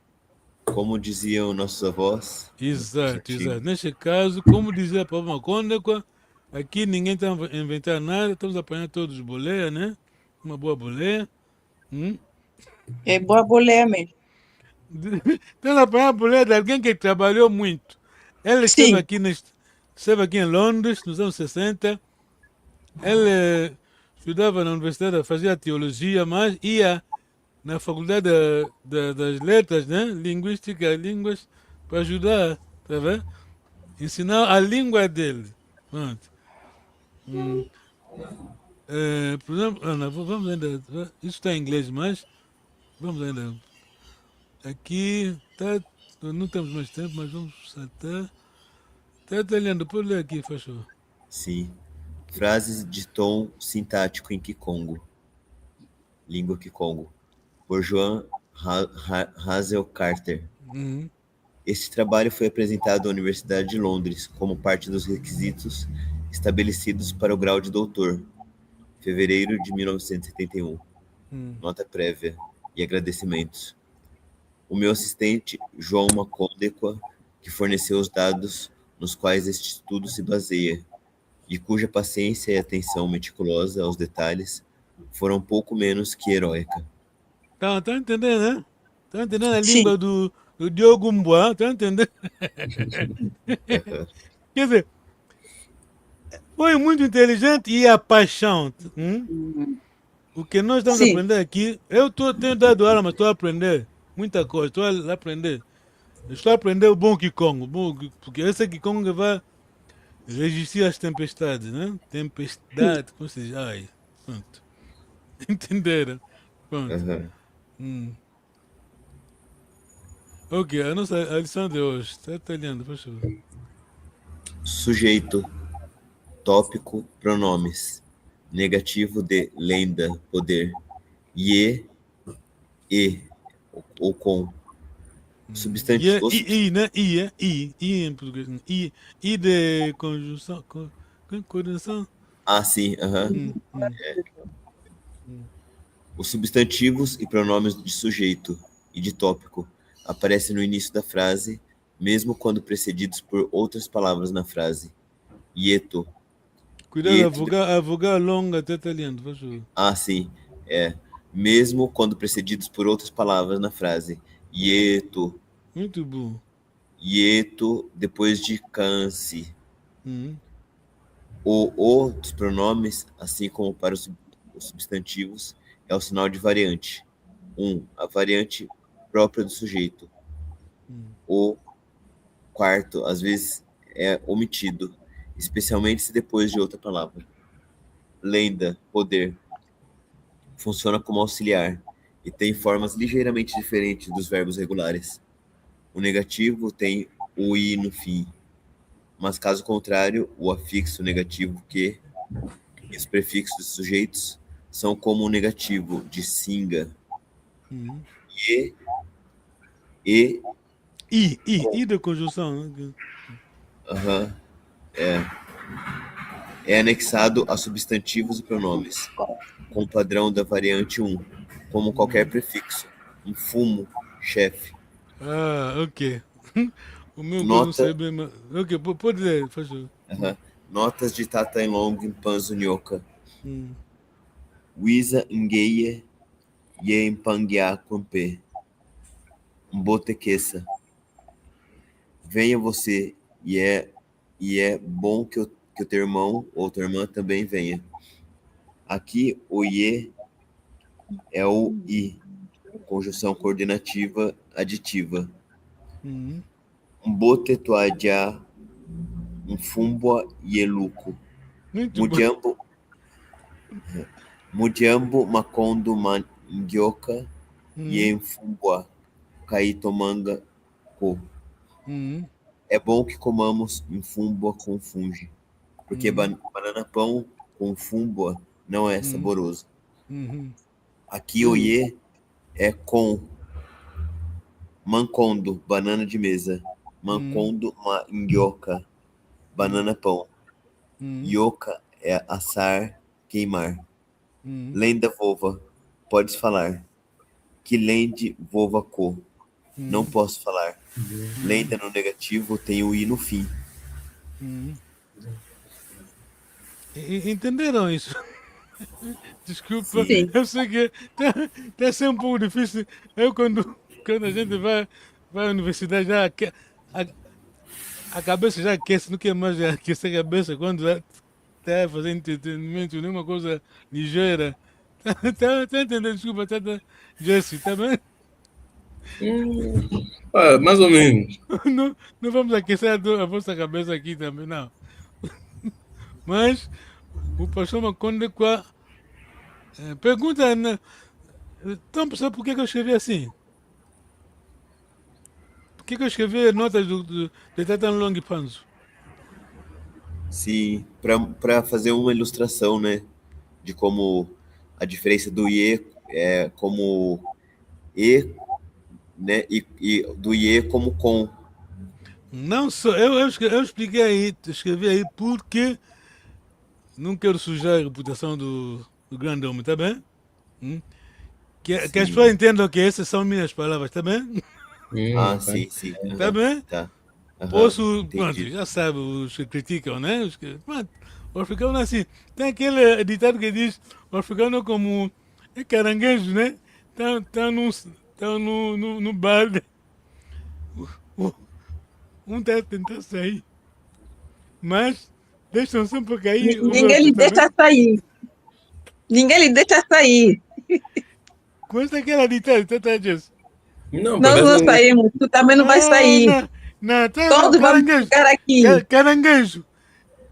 Como diziam nossos avós. Exato. Neste caso, como dizia a Papa Macôndegua, aqui ninguém está a inventar nada, estamos apanhando todos boleia, né? Uma boa boleia. É boa boleia mesmo. Estamos a apanhar a boleia de alguém que trabalhou muito. Ela esteve aqui em Londres, nos anos 60. Ele estudava na universidade, fazia teologia, mas ia na faculdade das letras, né? Linguística, línguas, para ajudar, tá vendo? Ensinar a língua dele. Pronto. Por exemplo, Ana, vamos ainda. Isso está em inglês, mas vamos ainda. Aqui tá, não temos mais tempo, mas vamos saltar. Está italiano, depois ler aqui, faz favor. Sim. Frases de tom sintático em Kikongo. Língua Kikongo. Por Joan Hazel Carter. Uhum. Este trabalho foi apresentado à Universidade de Londres como parte dos requisitos estabelecidos para o grau de doutor, fevereiro de 1971. Nota prévia e agradecimentos. O meu assistente, João Macondekwa, que forneceu os dados nos quais este estudo se baseia, e cuja paciência e atenção meticulosa aos detalhes foram pouco menos que heróica. Tá entendendo, né? Tá entendendo a Sim. língua do Diogo Mboa? Tá entendendo? Quer dizer, foi muito inteligente e a paixão. O que nós estamos Sim. aprendendo aqui, tenho dado aula, mas estou a aprender muita coisa, estou a aprender. Estou a aprender o bom Kikongo, porque esse Kikongo vai resistir às tempestades, né? Tempestade, como se diz? Ai, pronto. Entenderam? Pronto. Ok, a nossa lição de hoje. Está italiano, por favor. Sujeito, tópico, pronomes. Negativo de lenda, poder. E ou com. Substantivo. Né? I em português. I de conjunção. Coordenação. Ah, sim. Os substantivos e pronomes de sujeito e de tópico aparecem no início da frase, mesmo quando precedidos por outras palavras na frase. Ieto. Cuidado, a vogal longa até italiano, por favor. Ah, sim. Mesmo quando precedidos por outras palavras na frase. Ieto. Muito bom. Ieto, depois de canse. O dos pronomes, assim como para os substantivos, é o sinal de variante. A variante própria do sujeito. O quarto, às vezes, é omitido, especialmente se depois de outra palavra. Lenda, poder. Funciona como auxiliar e tem formas ligeiramente diferentes dos verbos regulares. O negativo tem o i no fim, mas caso contrário, o afixo negativo que e os prefixos dos sujeitos são como o negativo de singa. I da conjunção. É anexado a substantivos e pronomes, com o padrão da variante 1, como qualquer prefixo. Fumo, chefe. Ah, ok. O meu Nota... não sei bem, mas... Ok, pode ler, faz favor. Notas de Tata Long em Panzo Nyoka. Wisa Ngeye Ye Mpangya Kwampe. Mbotequeça. Venha você, e é bom que o teu irmão ou tua irmã também venha. Aqui, o Ye é o I, conjunção coordenativa aditiva. Mbotetuadia, Mfumbwa Yeluku. Mujambo Makondo Mangyoka Ye Mfumbwa Kaitomanga Ko. É bom que comamos mfumbwa com funge, porque banana pão com mfumbwa não é saboroso. Aqui o ye é com mancondo, banana de mesa. Mancondo mangyoka, banana pão. Yoka é assar, queimar. Lenda vova, podes falar. Que lende vova co. Não posso falar. Lenda no negativo tem o i no fim. Entenderam isso? Desculpa, Sim. eu sei que tá sendo um pouco difícil. Eu, quando a gente vai à universidade, já a cabeça já aquece, não quer mais aquecer a cabeça quando está fazendo entretenimento, nenhuma coisa ligeira. Tá entendendo? Desculpa, Jesse, tá bem? Mais ou menos. Não vamos aquecer a vossa cabeça aqui também, não. Mas o pastor Macondekwa Pergunta, né? Então, pessoal, por que eu escrevi assim? Por que eu escrevi notas de Tatan Long Panzo? Sim, para fazer uma ilustração, né? De como a diferença do IE é como E, né? E do IE como com. Não só, eu expliquei aí, escrevi aí porque não quero sujar a reputação do grande homem, tá bem? Que as Sim. pessoas entendam que essas são minhas palavras, tá bem? Ah, Ok. sim. Tá bem? Tá. Aham, Posso, pronto, entendi. já sabe, os que criticam, né? Pronto, o africano é assim, tem aquele ditado que diz, o africano é como é caranguejo, né? Tá no balde, o- um tá tentando sair, mas deixam sempre cair os Ninguém lhe outros, tá bem? deixa sair. Ninguém lhe deixa sair. Consta aquela ditado, tá, Jess? Não, por Nós acaso não não. saímos, tu também não vais Ah, sair. não, tá, Todos vamos caranguejo, ficar aqui. caranguejo,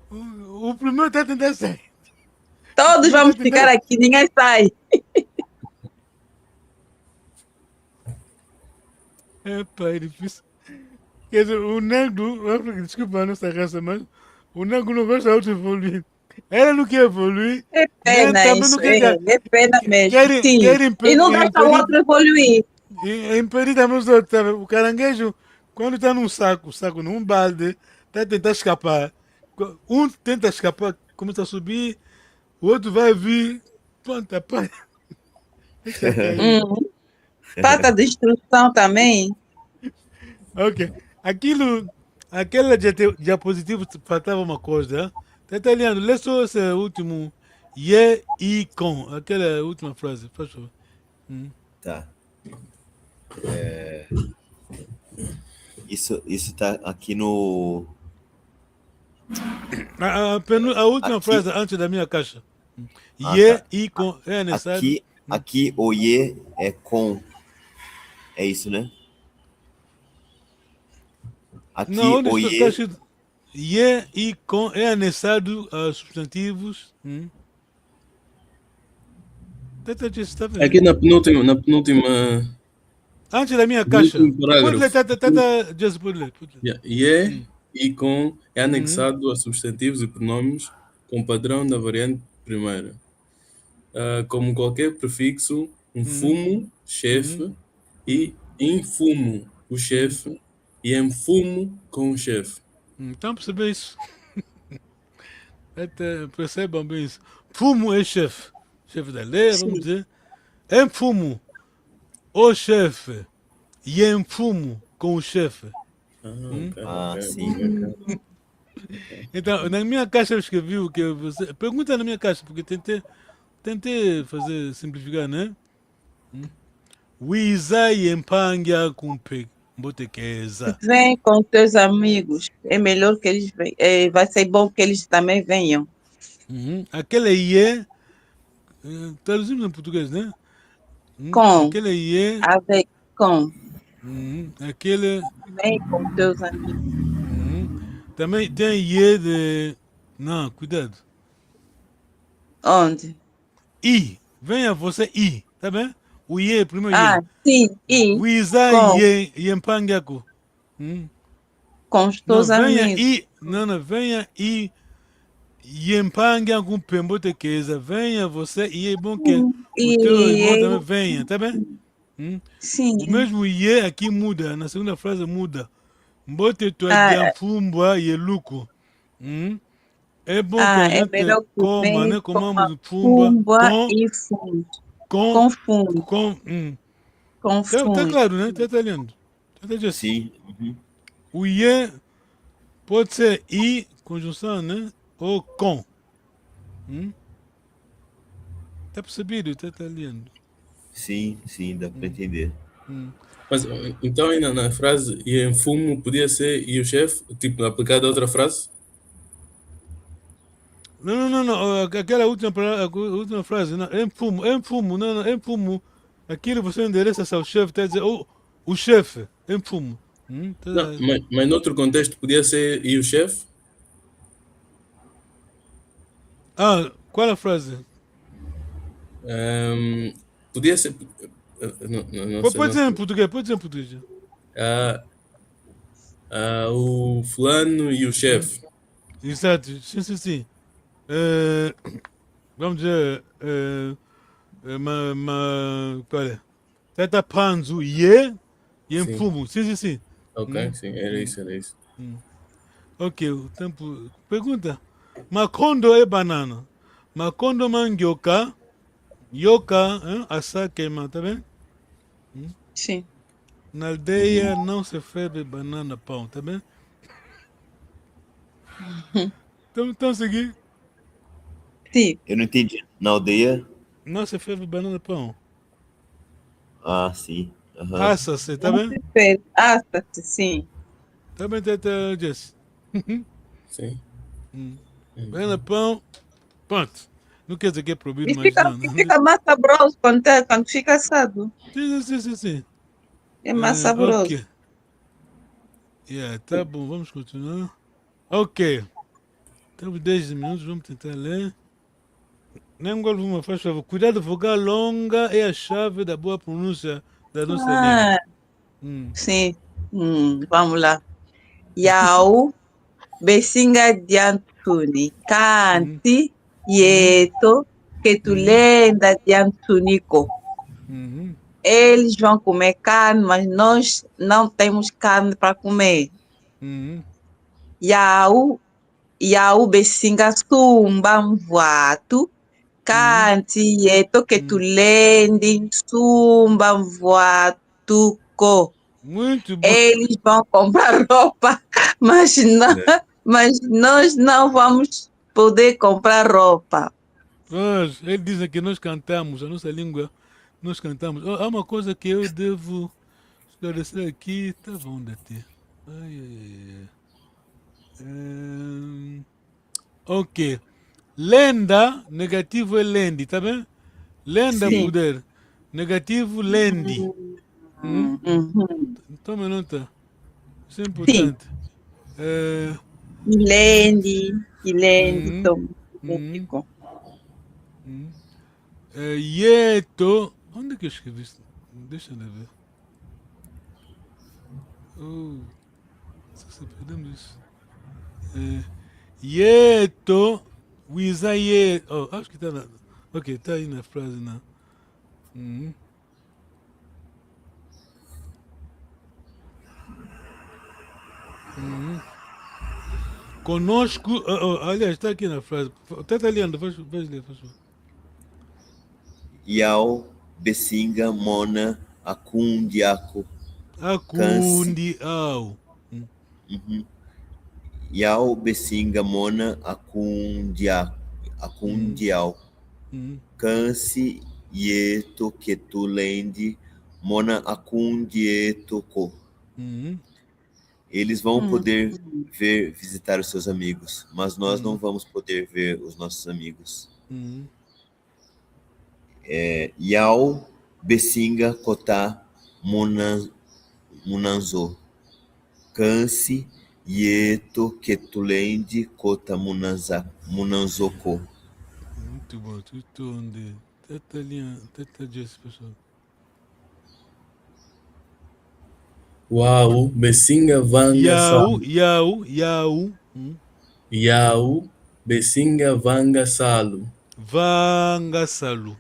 o primeiro tá tentando sair, o Todos primeiro tá vamos ficar tentando... aqui, ninguém sai. Epa, é difícil. Quer dizer, o negro, desculpa a nossa raça, mas o negro não gosta de evoluir. Ela não quer evoluir, É nem pena também isso, não quer. é pena mesmo, sim. Quer E não deixa o impedir, outro evoluir. impedir também os outros. Sabe? O caranguejo, quando está num saco num balde, está a tentar escapar. Um tenta escapar, começa a subir, o outro vai vir, pronto, apanha, deixa cair. Uhum. Falta de instrução também. Ok. Aquele diapositivo faltava uma coisa. Tá italiano, lê só esse último. Ye e com. Aquela última frase, faz favor. Tá. Isso tá aqui no. A última Aqui, frase antes da minha caixa. Ye tá. e com. É necessário. Aqui o IE é com. É isso, né? Não, Aqui onde o está IE. escrito? Ye e com é necessário substantivos. Tá vendo? Aqui na penúltima, Antes da minha no caixa. último Pode ler, parágrafo. Jesus, pode ler. Pode ler. Yeah. E com é anexado a substantivos e pronomes com padrão da variante primeira. Como qualquer prefixo, um fumo, chefe, e infumo, o chefe, e enfumo com o chefe. Então percebe isso. Percebam bem isso. Fumo é chefe. Chefe da lei, vamos Sim. dizer. Em fumo, o chefe. E em fumo com o chefe. Ok. Sim. Então, na minha caixa eu escrevi o que você. Pergunta na minha caixa, porque tentei fazer, simplificar, né? Wizai empanga kumpe. Botequeza. Vem com teus amigos. É melhor que eles venham. Vai ser bom que eles também venham. Aquele IE, traduzimos em português, né? Com, Aquele IE, avec, com. aquele. Vem com teus amigos. Também tem IE de. Não, cuidado. Onde? I. Venha você I, tá bem? O IE, primeiro Ah, IE. sim, e Wiza com, IE, Yempangaku. com os Não, teus venha amigos. I. Não, venha I. Yempangaku pembotequeza. Venha você e é bom que o teu irmão E também venha, tá bem? sim. O mesmo IE aqui muda, na segunda frase muda. Mbote tua Ah, dianfumbwa e luco. É bom que a é gente melhor que coma, venha né? com Comamos fumba fumba e fundo. com, Com fundo. com. Com Tá fundo. claro, né? Tá italiano. Tá just. Sim. O IE pode ser I, conjunção, né? Ou com. Tá percebido? Tá italiano. Sim, dá para entender. Mas então aí na frase e enfumo podia ser e o chefe, tipo, aplicado a outra frase? Não. Aquela última frase, não. Enfumo, não, enfumo. Aquilo você endereça ao chefe, tá dizendo, o chefe, enfumo. Não, mas noutro contexto podia ser e o chefe? Qual é a frase? Podia ser. Não sei, Pode não ser em sei. português, pode ser em português. O fulano e o chefe. Exato, sim, sim, sim. Eh, vamos dizer, qual é? Teta Panzu, e em Sim. fumo, sim, sim, sim. Ok, sim, era Hum, isso, era isso. ok, o tempo. Pergunta: Macondo é banana. Macondo mandioca, yoka, assa queima, tá bem? Sim. Na aldeia não se ferve banana pão, tá bem? Então seguir. Sim. Eu não entendi. Na aldeia? Não se ferve banana pão. Ah, sim. Aham. Assa-se, tá Não bem? se fez. Ah, sim. Tá bem, Teta Jess. Sim. Banana pão, pronto. Não quer dizer que é proibido, E mas fica, não. e fica mais saboroso quando fica assado. Sim, sim, sim, sim. É mais saboroso. Ok. Yeah, tá bom, vamos continuar. Ok. Temos 10 minutos, vamos tentar ler. Nem uma faz favor. Cuidado, vogal longa é a chave da boa pronúncia da nossa língua. Ah, Hum. sim. Vamos lá. Yau, Besinga Diantuni, Hum. Canti, Hum. Yeto, Hum. Ketulenda Diantunico. Hum. Eles vão comer carne, mas nós não temos carne para comer. Hum. Yau, Yau Besinga Sumba Mvuatu, Hum. Canti, Yeto, Hum. Ketulende Sumba Mvuatuco. Muito bom. Eles vão comprar roupa, mas, não, mas nós não vamos poder comprar roupa. Eles dizem que nós cantamos, a nossa língua, nós cantamos. Oh, há uma coisa que eu devo esclarecer aqui. Tá bom, Dati. Ai, ai, ai. Ok. Lenda, negativo é lendi, tá bem? Lenda, Sim. Sim. poder. Negativo, lendi. Uhum. Toma nota. Isso é Sim. importante. É, Ilende, hum, tom, hum, idêntico. hum. Yeto. Onde é que eu escrevi isso? Deixa eu ver. Oh, se perdemos isso. Yeto. Wiza ye. Oh, acho que tá na. Ok, tá aí na frase, não. Hum. Hum. Conosco. Aliás, está aqui na frase. Tenta lendo, faz ler, faz favor. Yau, Besinga, Mona, Akundiaco, Cansi. Akundi au. Uhum. Yau, Besinga, Mona, Hum. Akundial. Hum. Cansi, Yeto, Ketulende, Mona, Akundietoko. Hum. Eles vão Hum. poder visitar os seus amigos, mas nós não Hum. vamos poder ver os nossos amigos. Hum. Yau, Besinga, Kotá, Munanzo. Cansi, Yeto, Ketulende, Kota, Munanzoko. Muito bom. Tudo onde. Tenta linha. Tenta Jess, pessoal. Uau, Besinga Vanga Yau. Salu. Yau. Yau. Yau, Besinga Vanga Salu. Vanga salu.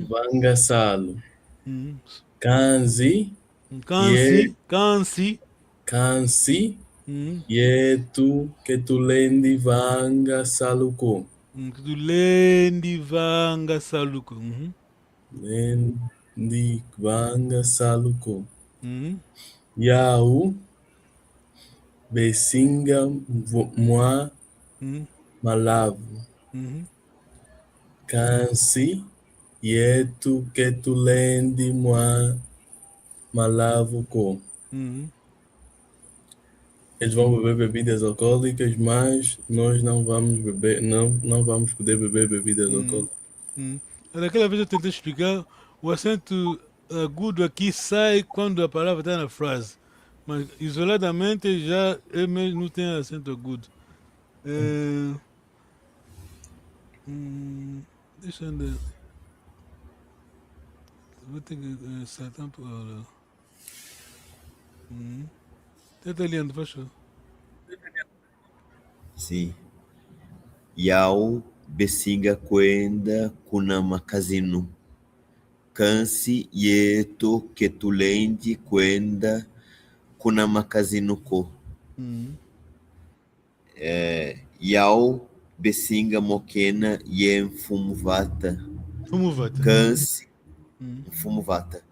Vanga Salu. Hum. Kanzi, Ye, Kansi. Kansi. Kansi, Hum. Yetu, Ketulendi Vanga Saluko. Tu lendi vanga saluko. Lendi Vanga Saluko. Hum. Yau, Besinga Mwa Hum. Malavu. Hum. Kansi, Yetu, Ketulendi Mwa Malavu Ko. Hum. Eles vão beber bebidas alcoólicas, mas nós não vamos beber, não vamos poder beber bebidas Hum. alcoólicas. Daquela vez eu tentei explicar, o acento agudo aqui sai quando a palavra está na frase, mas isoladamente já ele mesmo não tem acento agudo. É, deixa eu ver. vou ter que saltar um pouco. Tá lendo, faz favor. Sim. Yau besinga kwenda kuna makazino. Kansi yeto ketulendi kwenda kuna makazino ko. Yau besinga mokena yen fumuvata. Fumuvata. Kansi fumuvata.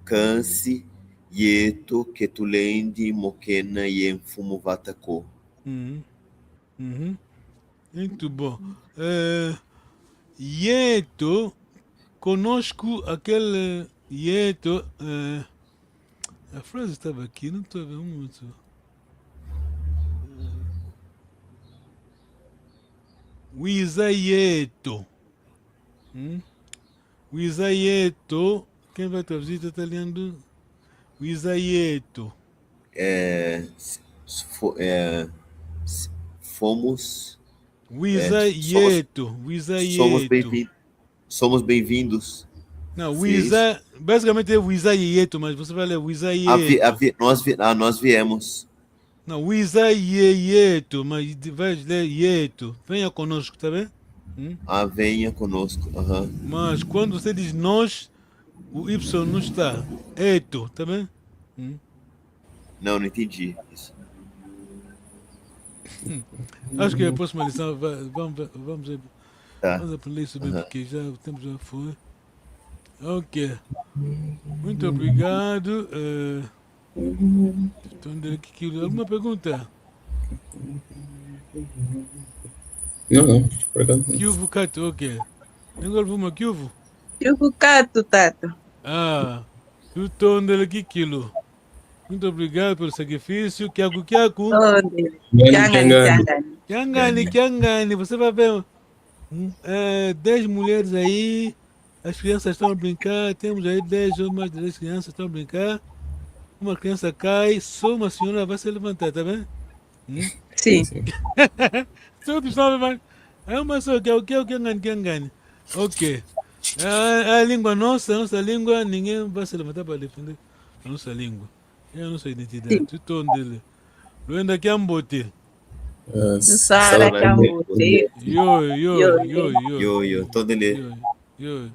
Kansi yeto ketulendi mokena yen fumuvata ko. Muito bom. Ieto, conosco aquele Ieto. A frase estava aqui, não estou vendo muito. Ieto. Ieto. Quem vai traduzir está lendo? Ieto. Fomos. Ieto. Somos bem-vindos. Não, basicamente é Ieto, mas você vai ler Ieto. Nós viemos. Não, Ieto, mas vai ler Ieto. Venha conosco, tá bem? Venha conosco. Mas quando você diz nós, o Y não está. Eto, tá bem? Não entendi isso. Acho que a próxima lição vamos aprender isso bem, porque já o tempo já foi. Ok. Muito obrigado. Alguma pergunta? Não, por acaso. Kyuvu Kato, ok. Agora vamos a Kyuvu? Kyuvu Kato, Tato. Tudo aqui, Kilo. Muito obrigado pelo sacrifício. Kyaku. Kiangani. Você vai ver 10 mulheres aí. As crianças estão a brincar. Temos aí 10 ou mais de 10 crianças estão a brincar. Uma criança cai, só uma senhora vai se levantar, tá vendo? Sim. Todos sabem, mas é uma só que é o que Kiangani. Ok. A língua nossa língua, ninguém vai se levantar para defender a nossa língua. É a nossa identidade. Tudo dele. Luenda Kiambote. Sara Kiambote. Yo. Todo ele. Yo.